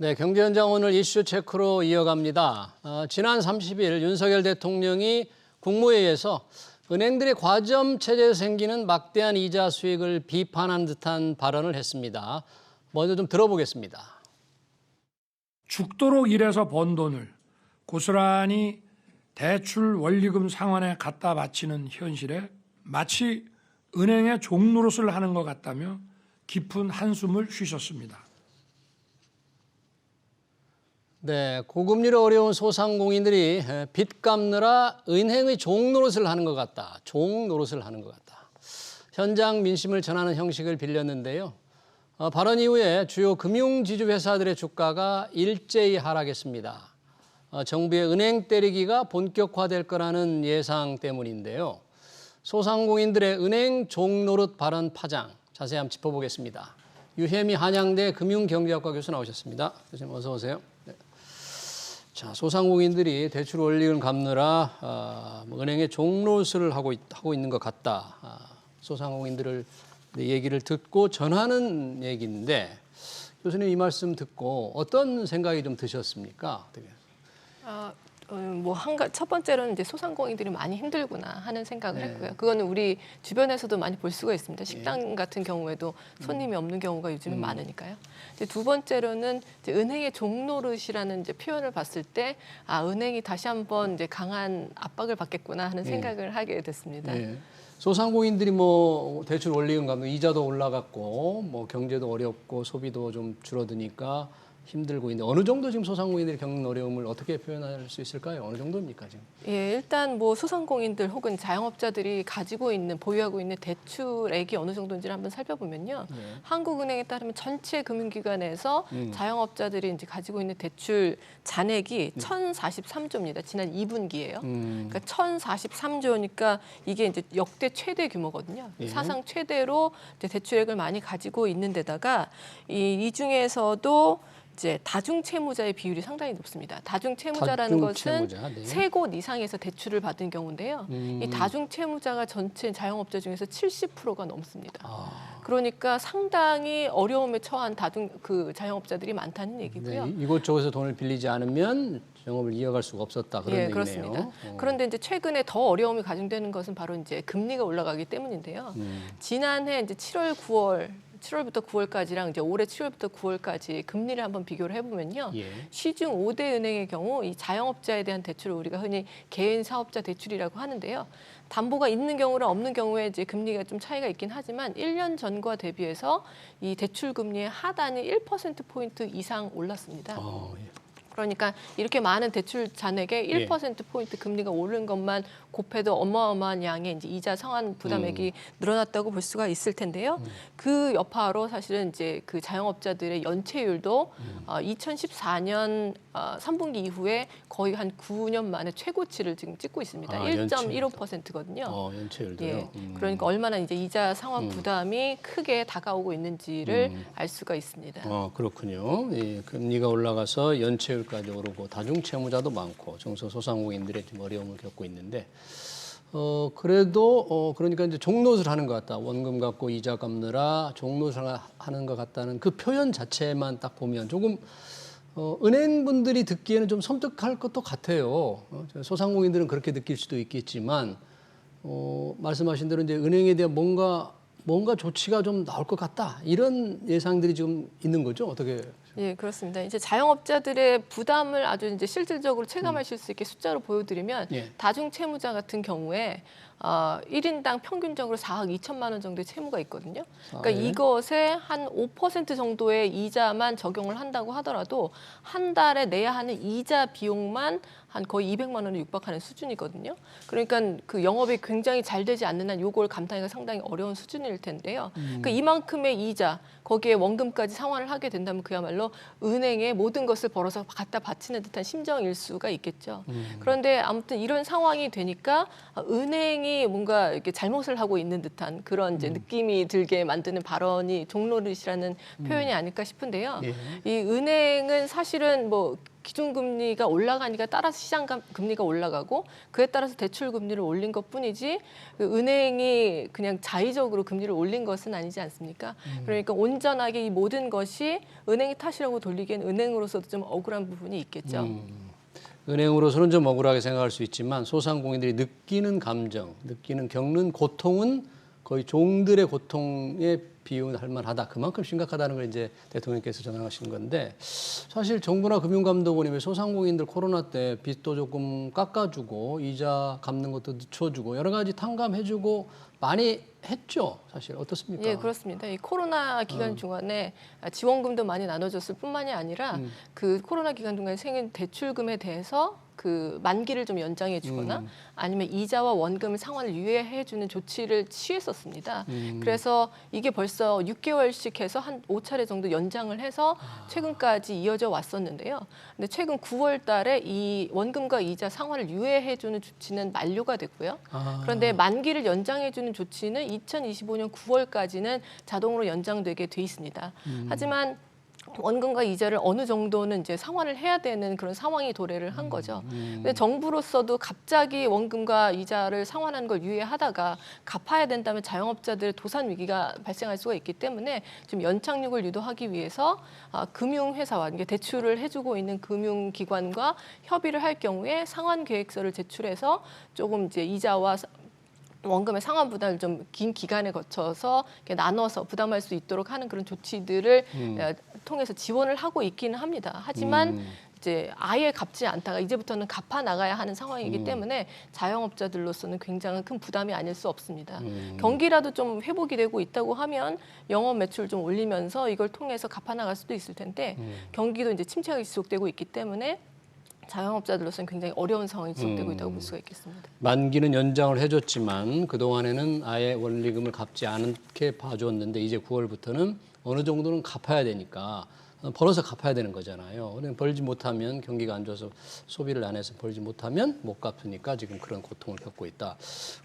네, 경제현장 오늘 이슈 체크로 이어갑니다. 지난 30일 윤석열 대통령이 국무회의에서 은행들의 과점 체제에서 생기는 막대한 이자 수익을 비판한 듯한 발언을 했습니다. 먼저 좀 들어보겠습니다. 죽도록 일해서 번 돈을 고스란히 대출 원리금 상환에 갖다 바치는 현실에 마치 은행의 종노릇을 하는 것 같다며 깊은 한숨을 쉬셨습니다. 네, 고금리로 어려운 소상공인들이 빚 갚느라 은행의 종노릇을 하는 것 같다. 종노릇을 하는 것 같다. 현장 민심을 전하는 형식을 빌렸는데요. 발언 이후에 주요 금융지주회사들의 주가가 일제히 하락했습니다. 정부의 은행 때리기가 본격화될 거라는 예상 때문인데요. 소상공인들의 은행 종노릇 발언 파장 자세히 한번 짚어보겠습니다. 유혜미 한양대 금융경제학과 교수 나오셨습니다. 교수님 어서 오세요. 네. 자, 소상공인들이 대출 원리금 갚느라 은행에 종노릇을 하고 있는 것 같다. 소상공인들을 얘기를 듣고 전하는 얘기인데 교수님 이 말씀 듣고 어떤 생각이 좀 드셨습니까? 어떻게? 첫 번째로는 이제 소상공인들이 많이 힘들구나 하는 생각을 했고요. 그거는 우리 주변에서도 많이 볼 수가 있습니다. 식당 같은 경우에도 손님이 없는 경우가 요즘은 많으니까요. 이제 두 번째로는 이제 은행의 종노릇이라는 이제 표현을 봤을 때 은행이 다시 한번 이제 강한 압박을 받겠구나 하는 생각을 하게 됐습니다. 소상공인들이 뭐 대출 원리금 갚는 이자도 올라갔고 뭐 경제도 어렵고 소비도 좀 줄어드니까 힘들고 있는데 어느 정도 지금 소상공인들이 겪는 어려움을 어떻게 표현할 수 있을까요? 어느 정도입니까 지금? 예, 일단 뭐 소상공인들 혹은 자영업자들이 보유하고 있는 대출액이 어느 정도인지를 한번 살펴보면요. 한국은행에 따르면 전체 금융기관에서 자영업자들이 이제 가지고 있는 대출 잔액이 1,043조입니다. 지난 2분기예요. 그러니까 1,043조니까 이게 이제 역대 최대 규모거든요. 사상 최대로 이제 대출액을 많이 가지고 있는 데다가 이 중에서도 이제 다중채무자의 비율이 상당히 높습니다. 다중채무자라는 것은 세 곳 이상에서 대출을 받은 경우인데요. 이 다중채무자가 전체 자영업자 중에서 70%가 넘습니다. 그러니까 상당히 어려움에 처한 자영업자들이 많다는 얘기고요. 네, 이곳저곳에서 돈을 빌리지 않으면 영업을 이어갈 수가 없었다 그런 얘기네요. 그렇습니다. 그런데 이제 최근에 더 어려움이 가중되는 것은 바로 이제 금리가 올라가기 때문인데요. 지난해 이제 7월부터 9월까지랑 이제 올해 7월부터 9월까지 금리를 한번 비교를 해보면요. 시중 5대 은행의 경우 이 자영업자에 대한 대출을 우리가 흔히 개인 사업자 대출이라고 하는데요. 담보가 있는 경우랑 없는 경우에 이제 금리가 좀 차이가 있긴 하지만 1년 전과 대비해서 이 대출 금리의 하단이 1%포인트 이상 올랐습니다. 그러니까 이렇게 많은 대출 잔액에 1%포인트 금리가 오른 것만 곱해도 어마어마한 양의 이제 이자 상환 부담액이 늘어났다고 볼 수가 있을 텐데요. 그 여파로 사실은 이제 그 자영업자들의 연체율도 2014년 3분기 이후에 거의 한 9년 만에 최고치를 지금 찍고 있습니다. 1.15%거든요. 연체율도요. 그러니까 얼마나 이제 이자 상환 부담이 크게 다가오고 있는지를 알 수가 있습니다. 그렇군요. 금리가 올라가서 연체율까지 오르고 다중채무자도 많고 중소소상공인들의 좀 어려움을 겪고 있는데 그래도 그러니까 이제 종노릇을 하는 것 같다. 원금 갚고 이자 갚느라 종노릇을 하는 것 같다는 그 표현 자체만 딱 보면 조금 은행분들이 듣기에는 좀 섬뜩할 것도 같아요. 소상공인들은 그렇게 느낄 수도 있겠지만 말씀하신 대로 이제 은행에 대한 뭔가 조치가 좀 나올 것 같다. 이런 예상들이 지금 있는 거죠. 어떻게? 예, 그렇습니다. 이제 자영업자들의 부담을 아주 이제 실질적으로 체감하실 수 있게 숫자로 보여드리면 다중채무자 같은 경우에 1인당 평균적으로 4억 2천만 원 정도의 채무가 있거든요. 그러니까 이것에 한 5% 정도의 이자만 적용을 한다고 하더라도 한 달에 내야 하는 이자 비용만 한 거의 200만 원에 육박하는 수준이거든요. 그러니까 그 영업이 굉장히 잘 되지 않는 한 요걸 감당하기가 상당히 어려운 수준일 텐데요. 그러니까 이만큼의 이자, 거기에 원금까지 상환을 하게 된다면 그야말로 은행에 모든 것을 벌어서 갖다 바치는 듯한 심정일 수가 있겠죠. 그런데 아무튼 이런 상황이 되니까 은행이 뭔가 이렇게 잘못을 하고 있는 듯한 그런 이제 느낌이 들게 만드는 발언이 종노릇이라는 표현이 아닐까 싶은데요. 이 은행은 사실은 뭐 기준금리가 올라가니까 따라서 시장 금리가 올라가고 그에 따라서 대출 금리를 올린 것뿐이지 그 은행이 그냥 자의적으로 금리를 올린 것은 아니지 않습니까? 그러니까 온전하게 이 모든 것이 은행의 탓이라고 돌리기엔 은행으로서도 좀 억울한 부분이 있겠죠. 은행으로서는 좀 억울하게 생각할 수 있지만 소상공인들이 느끼는 감정, 겪는 고통은 거의 종들의 고통에 비유할 만하다. 그만큼 심각하다는 걸 이제 대통령께서 전하신 건데 사실 정부나 금융감독원이 왜 소상공인들 코로나 때 빚도 조금 깎아주고 이자 갚는 것도 늦춰주고 여러 가지 탕감해주고 많이 했죠. 사실 어떻습니까? 예, 그렇습니다. 이 코로나 기간 중간에 지원금도 많이 나눠줬을 뿐만이 아니라 그 코로나 기간 중간에 생긴 대출금에 대해서 그 만기를 좀 연장해 주거나 아니면 이자와 원금 상환을 유예해 주는 조치를 취했었습니다. 그래서 이게 벌써 6개월씩 해서 한 5차례 정도 연장을 해서 최근까지 이어져 왔었는데요. 근데 최근 9월 달에 이 원금과 이자 상환을 유예해 주는 조치는 만료가 됐고요. 그런데 만기를 연장해 주는 조치는 2025년 9월까지는 자동으로 연장되게 돼 있습니다. 하지만 원금과 이자를 어느 정도는 이제 상환을 해야 되는 그런 상황이 도래를 한 거죠. 근데 정부로서도 갑자기 원금과 이자를 상환하는 걸 유예하다가 갚아야 된다면 자영업자들의 도산 위기가 발생할 수가 있기 때문에 좀 연착륙을 유도하기 위해서 금융회사와 이게 대출을 해주고 있는 금융기관과 협의를 할 경우에 상환 계획서를 제출해서 조금 이제 이자와 원금의 상환 부담을 좀 긴 기간에 거쳐서 이렇게 나눠서 부담할 수 있도록 하는 그런 조치들을 통해서 지원을 하고 있기는 합니다. 하지만 이제 아예 갚지 않다가 이제부터는 갚아 나가야 하는 상황이기 때문에 자영업자들로서는 굉장히 큰 부담이 아닐 수 없습니다. 경기라도 좀 회복이 되고 있다고 하면 영업 매출 좀 올리면서 이걸 통해서 갚아 나갈 수도 있을 텐데 경기도 이제 침체가 지속되고 있기 때문에 자영업자들로서는 굉장히 어려운 상황이 지속되고 있다고 볼 수가 있겠습니다. 만기는 연장을 해줬지만 그동안에는 아예 원리금을 갚지 않게 봐줬는데 이제 9월부터는 어느 정도는 갚아야 되니까 벌어서 갚아야 되는 거잖아요. 벌지 못하면 경기가 안 좋아서 소비를 안 해서 벌지 못하면 못 갚으니까 지금 그런 고통을 겪고 있다.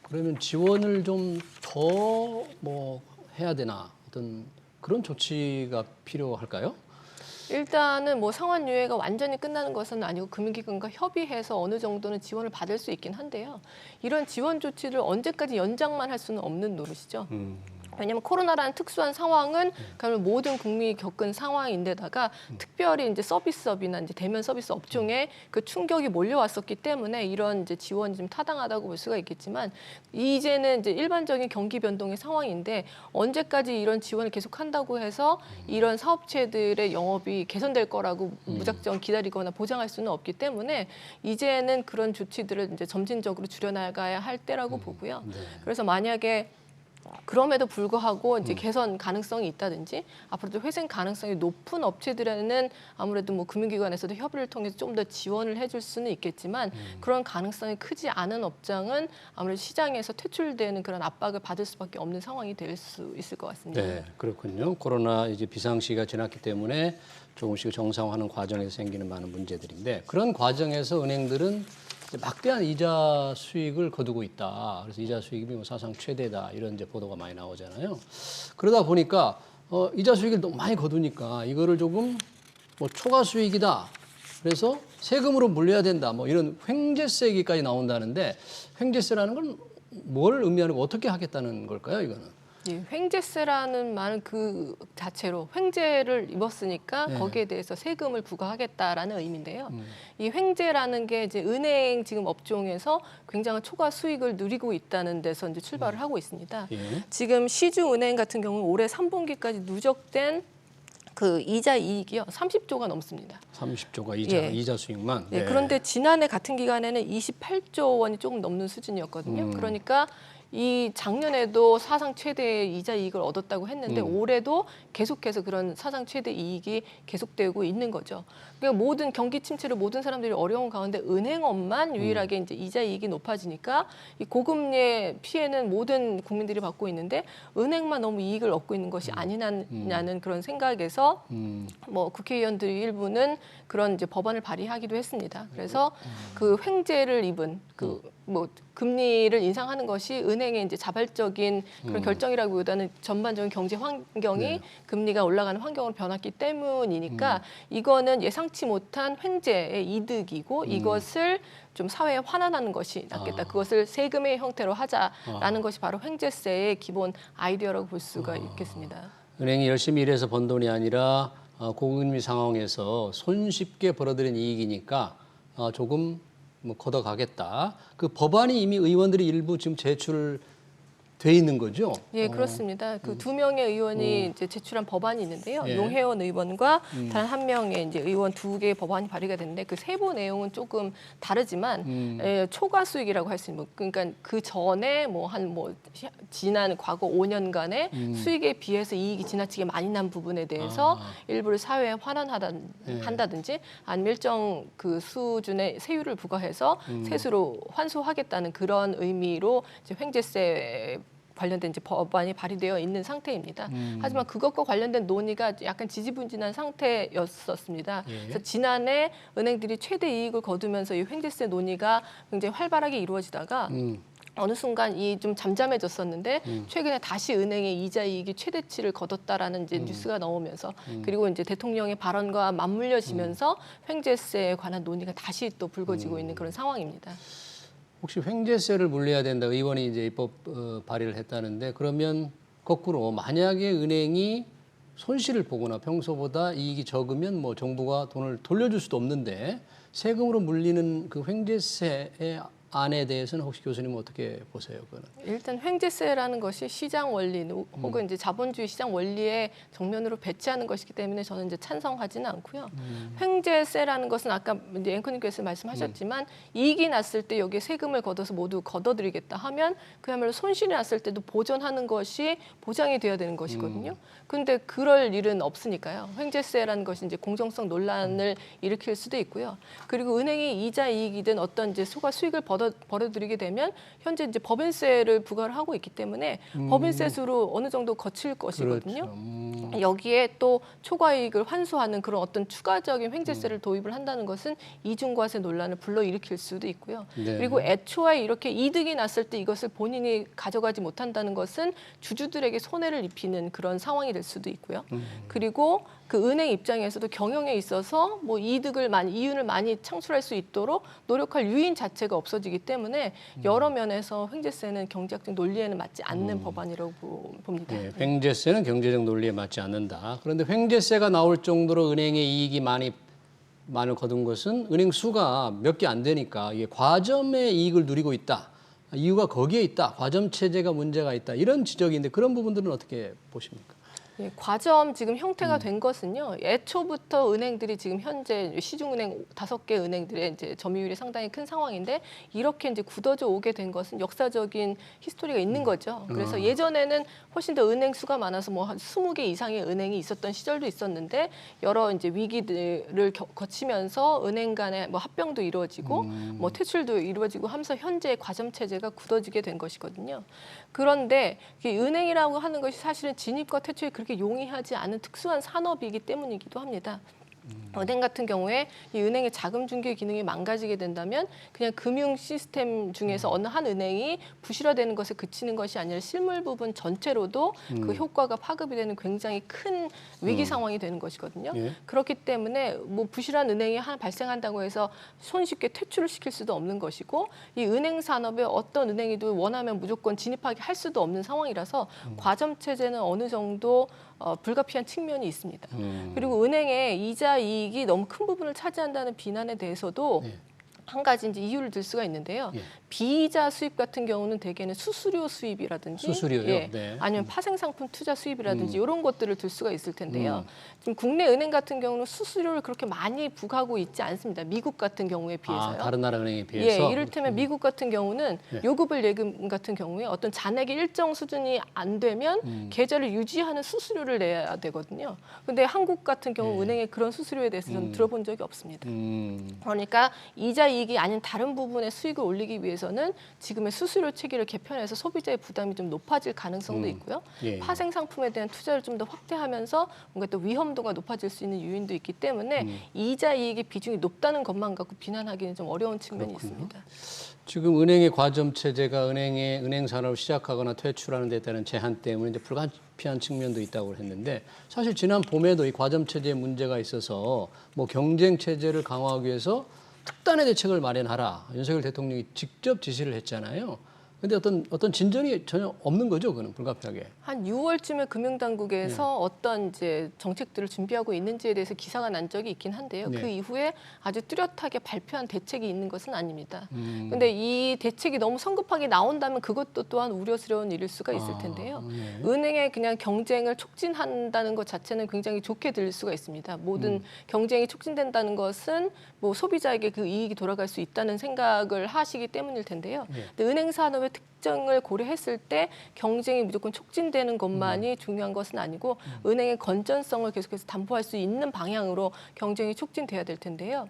그러면 지원을 좀 더 뭐 해야 되나 어떤 그런 조치가 필요할까요? 일단은 뭐 상환 유예가 완전히 끝나는 것은 아니고 금융기관과 협의해서 어느 정도는 지원을 받을 수 있긴 한데요. 이런 지원 조치를 언제까지 연장만 할 수는 없는 노릇이죠. 왜냐하면 코로나라는 특수한 상황은 그러면 모든 국민이 겪은 상황인데다가 특별히 이제 서비스업이나 이제 대면 서비스 업종에 그 충격이 몰려왔었기 때문에 이런 이제 지원이 좀 타당하다고 볼 수가 있겠지만 이제는 이제 일반적인 경기 변동의 상황인데 언제까지 이런 지원을 계속한다고 해서 이런 사업체들의 영업이 개선될 거라고 무작정 기다리거나 보장할 수는 없기 때문에 이제는 그런 조치들을 이제 점진적으로 줄여나가야 할 때라고 보고요. 그래서 만약에 그럼에도 불구하고 이제 개선 가능성이 있다든지 앞으로도 회생 가능성이 높은 업체들에는 아무래도 뭐 금융기관에서도 협의를 통해서 좀 더 지원을 해줄 수는 있겠지만 그런 가능성이 크지 않은 업장은 아무래도 시장에서 퇴출되는 그런 압박을 받을 수밖에 없는 상황이 될 수 있을 것 같습니다. 네, 그렇군요. 코로나 이제 비상시기가 지났기 때문에 조금씩 정상화하는 과정에서 생기는 많은 문제들인데 그런 과정에서 은행들은 막대한 이자 수익을 거두고 있다. 그래서 이자 수익이 뭐 사상 최대다 이런 이제 보도가 많이 나오잖아요. 그러다 보니까 이자 수익을 너무 많이 거두니까 이거를 조금 뭐 초과 수익이다. 그래서 세금으로 물려야 된다. 뭐 이런 횡재세 얘기까지 나온다는데 횡재세라는 건 뭘 의미하는 거 어떻게 하겠다는 걸까요? 이거는. 예, 횡재세라는 말은 그 자체로 횡재를 입었으니까 네. 거기에 대해서 세금을 부과하겠다라는 의미인데요. 이 횡재라는 게 이제 은행 지금 업종에서 굉장한 초과 수익을 누리고 있다는 데서 이제 출발을 하고 있습니다. 예. 지금 시중은행 같은 경우는 올해 3분기까지 누적된 그 이자 이익이요 30조가 넘습니다. 30조가 예. 이자 수익만. 네, 그런데 지난해 같은 기간에는 28조 원이 조금 넘는 수준이었거든요. 그러니까 이 작년에도 사상 최대의 이자 이익을 얻었다고 했는데 올해도 계속해서 그런 사상 최대 이익이 계속되고 있는 거죠. 그러니까 모든 경기 침체를 모든 사람들이 어려운 가운데 은행업만 유일하게 이제 이자 이익이 높아지니까 이 고금리의 피해는 모든 국민들이 받고 있는데 은행만 너무 이익을 얻고 있는 것이 아니냐는 그런 생각에서 뭐 국회의원들 일부는 그런 이제 법안을 발의하기도 했습니다. 그래서 그 횡재를 입은 그 뭐 금리를 인상하는 것이 은행의 이제 자발적인 그런 결정이라기보다는 전반적인 경제 환경이 네. 금리가 올라가는 환경으로 변했기 때문이니까 이거는 예상치 못한 횡재의 이득이고 이것을 좀 사회에 환원하는 것이 낫겠다. 그것을 세금의 형태로 하자라는 것이 바로 횡재세의 기본 아이디어라고 볼 수가 있겠습니다. 은행이 열심히 일해서 번 돈이 아니라 고금리 상황에서 손쉽게 벌어들인 이익이니까 조금 뭐 걷어가겠다. 그 법안이 이미 의원들이 일부 지금 제출돼 있는 거죠? 예, 그렇습니다. 그 두 명의 의원이 이제 제출한 법안이 있는데요. 예. 용혜원 의원과 단 한 명의 이제 의원 두 개의 법안이 발의가 됐는데 그 세부 내용은 조금 다르지만 초과 수익이라고 할 수 있는 그러니까 그 전에 뭐 지난 과거 5년간의 수익에 비해서 이익이 지나치게 많이 난 부분에 대해서 일부를 사회에 환원한다든지 아니면 일정 그 수준의 세율을 부과해서 세수로 환수하겠다는 그런 의미로 이제 횡재세 관련된 이제 법안이 발의되어 있는 상태입니다. 하지만 그것과 관련된 논의가 약간 지지분진한 상태였었습니다. 그래서 지난해 은행들이 최대 이익을 거두면서 이 횡재세 논의가 굉장히 활발하게 이루어지다가 어느 순간 이 좀 잠잠해졌었는데 최근에 다시 은행의 이자 이익이 최대치를 거뒀다라는 이제 뉴스가 나오면서 그리고 이제 대통령의 발언과 맞물려지면서 횡재세에 관한 논의가 다시 또 불거지고 있는 그런 상황입니다. 혹시 횡재세를 물려야 된다. 의원이 이제 입법 발의를 했다는데 그러면 거꾸로 만약에 은행이 손실을 보거나 평소보다 이익이 적으면 뭐 정부가 돈을 돌려줄 수도 없는데 세금으로 물리는 그 횡재세의 안에 대해서는 혹시 교수님은 어떻게 보세요? 그거는? 일단 횡재세라는 것이 시장 원리 혹은 이제 자본주의 시장 원리에 정면으로 배치하는 것이기 때문에 저는 이제 찬성하지는 않고요. 횡재세라는 것은 아까 이제 앵커님께서 말씀하셨지만 이익이 났을 때 여기에 세금을 걷어서 모두 걷어들이겠다 하면 그야말로 손실이 났을 때도 보전하는 것이 보장이 돼야 되는 것이거든요. 그런데 그럴 일은 없으니까요. 횡재세라는 것이 이제 공정성 논란을 일으킬 수도 있고요. 그리고 은행이 이자 이익이든 어떤 이제 소가 수익을 벌어들이게 되면 현재 이제 법인세를 부과를 하고 있기 때문에 법인세수로 어느 정도 거칠 것이거든요. 그렇죠. 여기에 또 초과이익을 환수하는 그런 어떤 추가적인 횡재세를 도입을 한다는 것은 이중과세 논란을 불러일으킬 수도 있고요. 네. 그리고 애초에 이렇게 이득이 났을 때 이것을 본인이 가져가지 못한다는 것은 주주들에게 손해를 입히는 그런 상황이 될 수도 있고요. 그리고 그 은행 입장에서도 경영에 있어서 뭐 이윤을 많이 창출할 수 있도록 노력할 유인 자체가 없어지기 때문에 여러 면에서 횡재세는 경제학적 논리에는 맞지 않는 법안이라고 봅니다. 네, 횡재세는 경제적 논리에 맞지 않는다. 그런데 횡재세가 나올 정도로 은행의 이익이 많이 거둔 것은 은행 수가 몇 개 안 되니까 이게 과점의 이익을 누리고 있다. 이유가 거기에 있다. 과점 체제가 문제가 있다. 이런 지적인데 그런 부분들은 어떻게 보십니까? 예, 과점 지금 형태가 된 것은요. 애초부터 은행들이 지금 현재 시중은행 5개 은행들의 이제 점유율이 상당히 큰 상황인데 이렇게 이제 굳어져 오게 된 것은 역사적인 히스토리가 있는 거죠. 그래서 예전에는 훨씬 더 은행 수가 많아서 뭐 한 20개 이상의 은행이 있었던 시절도 있었는데 여러 이제 위기들을 거치면서 은행 간의 뭐 합병도 이루어지고 뭐 퇴출도 이루어지고 하면서 현재 과점 체제가 굳어지게 된 것이거든요. 그런데 이 은행이라고 하는 것이 사실은 진입과 퇴출이 그렇게 용이하지 않은 특수한 산업이기 때문이기도 합니다. 은행 같은 경우에 이 은행의 자금 중개 기능이 망가지게 된다면 그냥 금융 시스템 중에서 어느 한 은행이 부실화되는 것에 그치는 것이 아니라 실물 부분 전체로도 그 효과가 파급이 되는 굉장히 큰 위기 상황이 되는 것이거든요. 예. 그렇기 때문에 뭐 부실한 은행이 하나 발생한다고 해서 손쉽게 퇴출을 시킬 수도 없는 것이고 이 은행 산업에 어떤 은행이도 원하면 무조건 진입하게 할 수도 없는 상황이라서 과점 체제는 어느 정도 불가피한 측면이 있습니다. 그리고 은행의 이자 이익이 너무 큰 부분을 차지한다는 비난에 대해서도 한 가지 이제 이유를 들 수가 있는데요. 예. 비이자 수입 같은 경우는 대개는 수수료 수입이라든지 수수료요? 예, 네. 아니면 파생상품 투자 수입이라든지 이런 것들을 들 수가 있을 텐데요. 지금 국내 은행 같은 경우는 수수료를 그렇게 많이 부과하고 있지 않습니다. 미국 같은 경우에 비해서요. 다른 나라 은행에 비해서? 예, 이를테면 미국 같은 경우는 네. 요금을 예금 같은 경우에 어떤 잔액이 일정 수준이 안 되면 계좌를 유지하는 수수료를 내야 되거든요. 근데 한국 같은 경우 은행에 그런 수수료에 대해서 는 들어본 적이 없습니다. 그러니까 이자 이익이 아닌 다른 부분의 수익을 올리기 위해서는 지금의 수수료 체계를 개편해서 소비자의 부담이 좀 높아질 가능성도 있고요. 예. 파생 상품에 대한 투자를 좀 더 확대하면서 뭔가 또 위험도가 높아질 수 있는 요인도 있기 때문에 이자 이익의 비중이 높다는 것만 갖고 비난하기는 좀 어려운 측면이 있습니다. 지금 은행의 과점 체제가 은행 산업을 시작하거나 퇴출하는 데 따른 제한 때문에 이제 불가피한 측면도 있다고 했는데 사실 지난 봄에도 이 과점 체제에 문제가 있어서 뭐 경쟁 체제를 강화하기 위해서 특단의 대책을 마련하라 윤석열 대통령이 직접 지시를 했잖아요. 근데 어떤 진전이 전혀 없는 거죠, 그는 불가피하게. 한 6월쯤에 금융당국에서 어떤 이제 정책들을 준비하고 있는지에 대해서 기사가 난 적이 있긴 한데요. 네. 그 이후에 아주 뚜렷하게 발표한 대책이 있는 것은 아닙니다. 근데 이 대책이 너무 성급하게 나온다면 그것도 또한 우려스러운 일일 수가 있을 텐데요. 네. 은행의 그냥 경쟁을 촉진한다는 것 자체는 굉장히 좋게 들릴 수가 있습니다. 모든 경쟁이 촉진된다는 것은 뭐 소비자에게 그 이익이 돌아갈 수 있다는 생각을 하시기 때문일 텐데요. 근데 은행 산업의 특징을 고려했을 때 경쟁이 무조건 촉진되는 것만이 중요한 것은 아니고 은행의 건전성을 계속해서 담보할 수 있는 방향으로 경쟁이 촉진돼야 될 텐데요.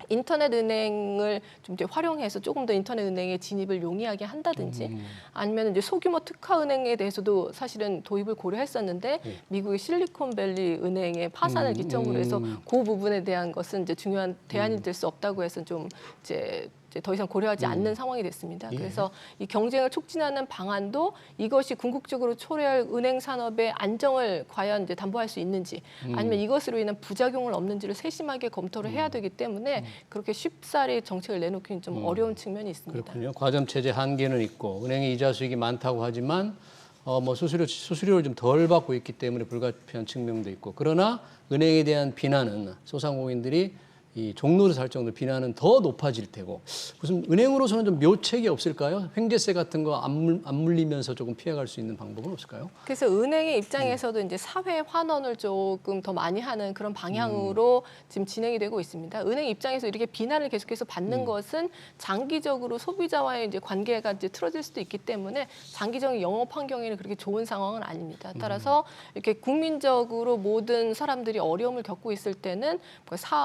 인터넷 은행을 좀 이제 활용해서 조금 더 인터넷 은행의 진입을 용이하게 한다든지 아니면 이제 소규모 특화 은행에 대해서도 사실은 도입을 고려했었는데 미국의 실리콘밸리 은행의 파산을 기점으로 해서 그 부분에 대한 것은 이제 중요한 대안이 될 수 없다고 해서 좀 이제 더 이상 고려하지 않는 상황이 됐습니다. 그래서 이 경쟁을 촉진하는 방안도 이것이 궁극적으로 초래할 은행 산업의 안정을 과연 이제 담보할 수 있는지 아니면 이것으로 인한 부작용을 없는지를 세심하게 검토를 해야 되기 때문에 그렇게 쉽사리 정책을 내놓기는 좀 어려운 측면이 있습니다. 그렇군요. 과점 체제 한계는 있고 은행의 이자 수익이 많다고 하지만 뭐 수수료를 좀 덜 받고 있기 때문에 불가피한 측면도 있고 그러나 은행에 대한 비난은 소상공인들이 이 종로를 살 정도 비난은 더 높아질 테고 무슨 은행으로서는 좀 묘책이 없을까요? 횡재세 같은 거 안 물리면서 조금 피해갈 수 있는 방법은 없을까요? 그래서 은행의 입장에서도 이제 사회 환원을 조금 더 많이 하는 그런 방향으로 지금 진행이 되고 있습니다. 은행 입장에서 이렇게 비난을 계속해서 받는 것은 장기적으로 소비자와의 이제 관계가 이제 틀어질 수도 있기 때문에 장기적인 영업 환경에는 그렇게 좋은 상황은 아닙니다. 따라서 이렇게 국민적으로 모든 사람들이 어려움을 겪고 있을 때는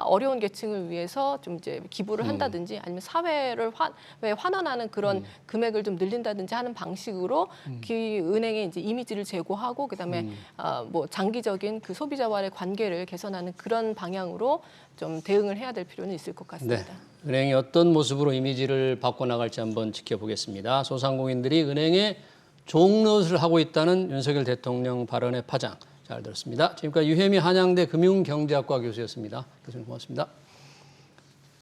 어려운 계층을 위해서 좀 이제 기부를 한다든지 아니면 사회를 환원하는 그런 금액을 좀 늘린다든지 하는 방식으로 그 은행의 이제 이미지를 제고하고 그다음에 뭐 장기적인 그 소비자와의 관계를 개선하는 그런 방향으로 좀 대응을 해야 될 필요는 있을 것 같습니다. 네. 은행이 어떤 모습으로 이미지를 바꿔나갈지 한번 지켜보겠습니다. 소상공인들이 은행에 종노릇을 하고 있다는 윤석열 대통령 발언의 파장 잘 들었습니다. 지금까지 유혜미 한양대 금융경제학과 교수였습니다. 교수님 고맙습니다.